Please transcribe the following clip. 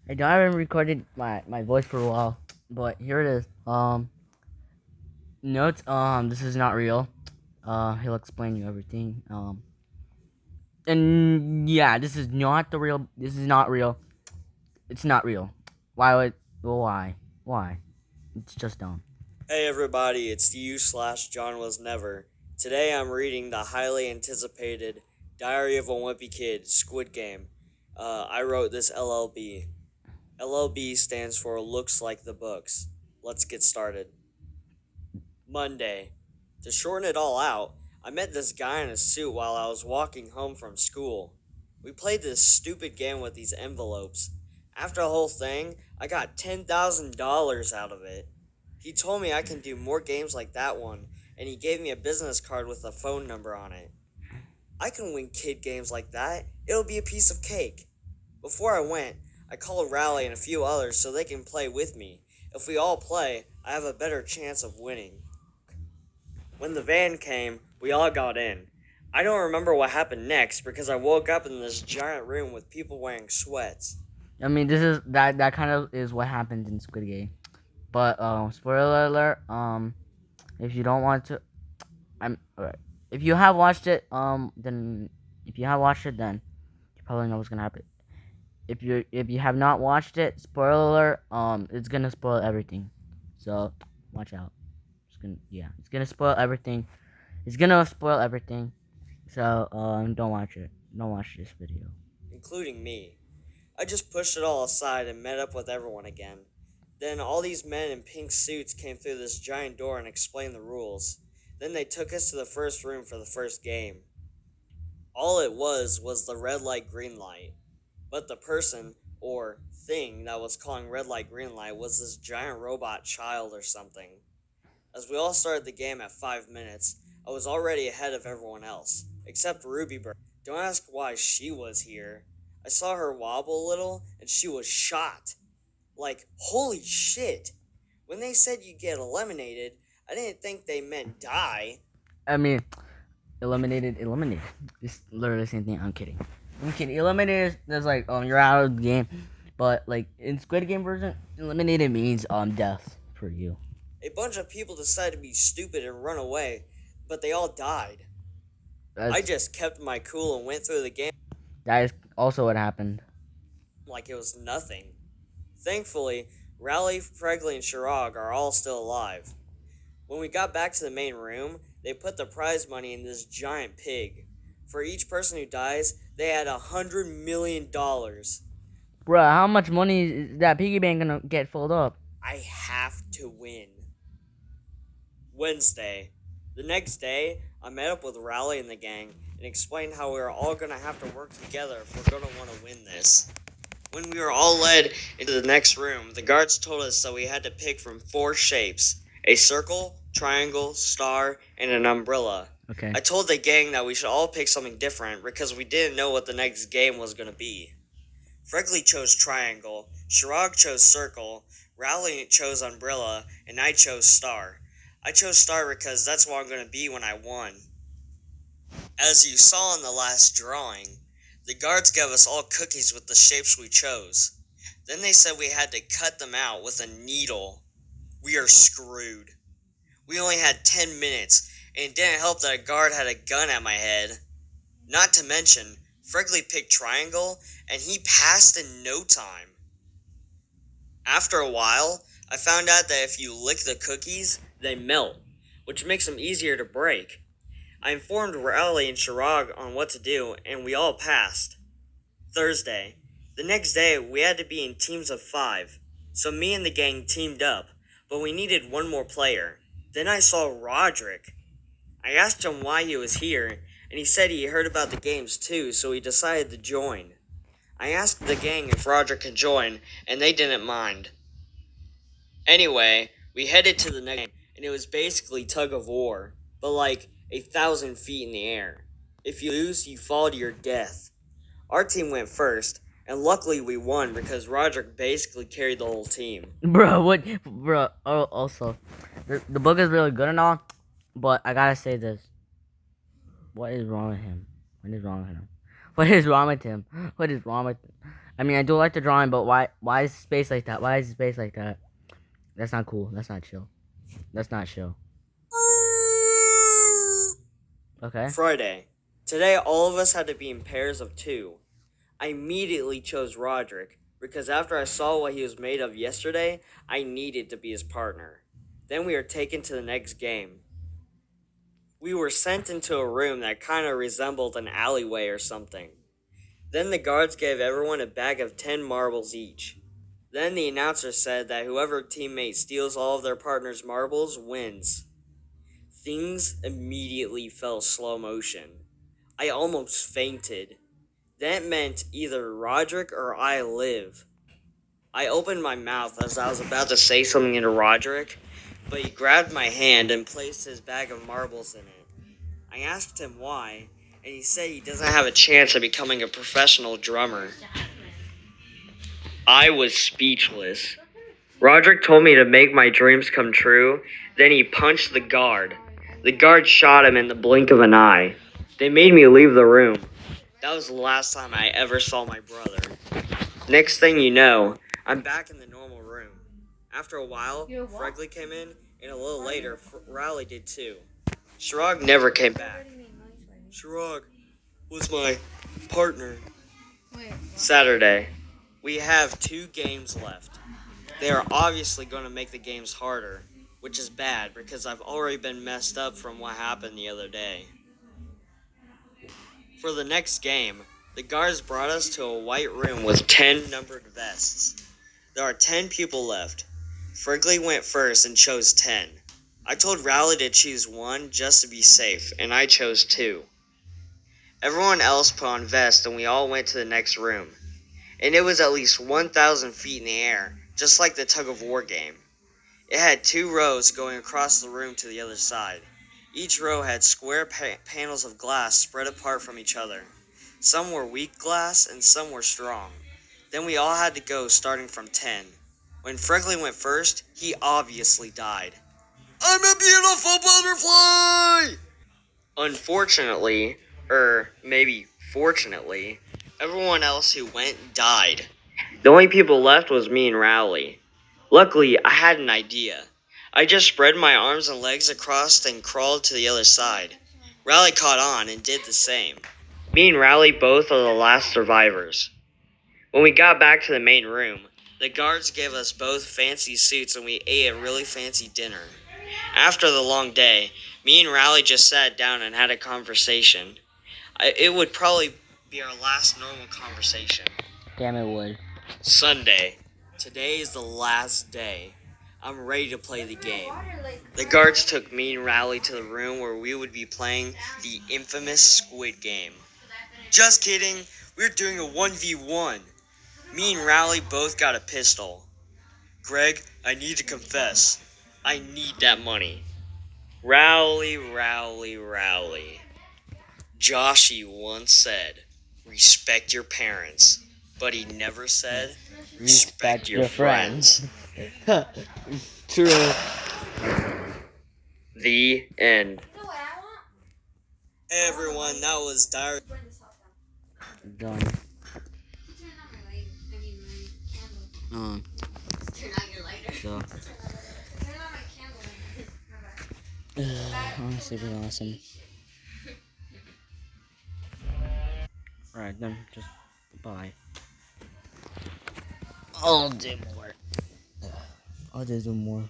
I haven't recorded my voice for a while, but here it is. Notes. This is not real. He'll explain you everything. And yeah, this is not the real. This is not real. It's not real. Why would? Well, why? Why? It's just dumb. Hey everybody, it's you slash John Was Never. Today I'm reading the highly anticipated Diary of a Wimpy Kid Squid Game. I wrote this LLB. LLB stands for Looks Like the Books. Let's get started. Monday. To shorten it all out, I met this guy in a suit while I was walking home from school. We played this stupid game with these envelopes. After the whole thing, I got $10,000 out of it. He told me I can do more games like that one, and he gave me a business card with a phone number on it. I can win kid games like that. It'll be a piece of cake. Before I went, I called Rally and a few others so they can play with me. If we all play, I have a better chance of winning. When the van came, we all got in. I don't remember what happened next because I woke up in this giant room with people wearing sweats. I mean, this is that kind of is what happened in Squid Game. But spoiler alert. If you don't want to, I'm alright. If you have watched it, then if you have watched it, then you probably know what's gonna happen. If you have not watched it, spoiler alert, it's gonna spoil everything. So watch out. It's gonna spoil everything. It's gonna spoil everything. So don't watch it. Don't watch this video. Including me. I just pushed it all aside and met up with everyone again. Then all these men in pink suits came through this giant door and explained the rules. Then they took us to the first room for the first game. All it was the red light, green light. But the person, or thing, that was calling red light, green light was this giant robot child or something. As we all started the game at 5 minutes, I was already ahead of everyone else, except Ruby Bird. Don't ask why she was here. I saw her wobble a little, and she was shot. Like, holy shit. When they said you get eliminated, I didn't think they meant die. I mean, eliminated. It's literally the same thing. I'm kidding. Eliminated is like you're out of the game, but like in Squid Game version, eliminated means death for you. A bunch of people decided to be stupid and run away, but they all died. I That's just kept my cool and went through the game that is also what happened. like it was nothing. Thankfully, Raleigh, Fregley, and Shirag are all still alive. When we got back to the main room, they put the prize money in this giant pig. For each person who dies, they had $100 million. Bruh, how much money is that piggy bank gonna get filled up? I have to win. Wednesday. The next day, I met up with Raleigh and the gang and explained how we were all going to have to work together if we're going to want to win this. When we were all led into the next room, the guards told us that we had to pick from 4 shapes: a circle, triangle, star, and an umbrella. Okay. I told the gang that we should all pick something different because we didn't know what the next game was going to be. Fregley chose triangle, Shirag chose circle, Rowley chose umbrella, and I chose star. I chose star because that's what I'm going to be when I won. As you saw in the last drawing, the guards gave us all cookies with the shapes we chose. Then they said we had to cut them out with a needle. We are screwed. We only had 10 minutes, and it didn't help that a guard had a gun at my head. Not to mention, Fregley picked triangle, and he passed in no time. After a while, I found out that if you lick the cookies, they melt, which makes them easier to break. I informed Rowley and Shirag on what to do, and we all passed. Thursday. The next day, we had to be in teams of 5, so me and the gang teamed up, but we needed one more player. Then I saw Roderick. I asked him why he was here, and he said he heard about the games too, so he decided to join. I asked the gang if Roderick could join, and they didn't mind. Anyway, we headed to the next game, and it was basically tug of war, but like 1,000 feet in the air. If you lose, you fall to your death. Our team went first, and luckily we won because Roderick basically carried the whole team. Bro, what? Bro, also, the book is really good and all, but I gotta say this. What is wrong with him? What is wrong with him? What is wrong with him? What is wrong with him? I mean, I do like the drawing, but why is space like that? Why is space like that? That's not cool. That's not chill. That's not chill. Okay. Friday. Today, all of us had to be in pairs of two. I immediately chose Roderick because after I saw what he was made of yesterday, I needed to be his partner. Then we were taken to the next game. We were sent into a room that kind of resembled an alleyway or something. Then the guards gave everyone a bag of 10 marbles each. Then the announcer said that whoever teammate steals all of their partner's marbles wins. Things immediately fell slow motion. I almost fainted. That meant either Roderick or I live. I opened my mouth as I was about to say something to Roderick, but he grabbed my hand and placed his bag of marbles in it. I asked him why, and he said he doesn't have a chance of becoming a professional drummer. I was speechless. Roderick told me to make my dreams come true, then he punched the guard. The guard shot him in the blink of an eye. They made me leave the room. That was the last time I ever saw my brother. Next thing you know, I'm back in the normal room. After a while, Fregley came in, and a little later, Rowley did too. Shirag never came back. Shirag was my partner. Saturday. We have 2 games left. They are obviously going to make the games harder, which is bad because I've already been messed up from what happened the other day. For the next game, the guards brought us to a white room with 10 numbered vests. There are 10 people left. Frigley went first and chose 10. I told Rowley to choose 1 just to be safe, and I chose 2. Everyone else put on vests and we all went to the next room. And it was at least 1,000 feet in the air, just like the tug of war game. It had 2 rows going across the room to the other side. Each row had square panels of glass spread apart from each other. Some were weak glass and some were strong. Then we all had to go starting from 10. When Fregley went first, he obviously died. I'm a beautiful butterfly! Unfortunately, or maybe fortunately, everyone else who went died. The only people left was me and Rowley. Luckily, I had an idea. I just spread my arms and legs across and crawled to the other side. Rowley caught on and did the same. Me and Rowley both are the last survivors. When we got back to the main room, the guards gave us both fancy suits and we ate a really fancy dinner. After the long day, me and Rowley just sat down and had a conversation. It would probably be our last normal conversation. Damn, it would. Sunday. Today is the last day. I'm ready to play the game. The guards took me and Rowley to the room where we would be playing the infamous Squid game. Just kidding, we're doing a 1v1. Me and Rowley both got a pistol. Greg, I need to confess. I need that money. Rowley. Joshy once said, respect your parents. But he never said, respect your friends. True. The end. Hey everyone, that was Diary. Done. So. Honestly, it was awesome. Alright, then just bye. I'll do more. I'll just do more.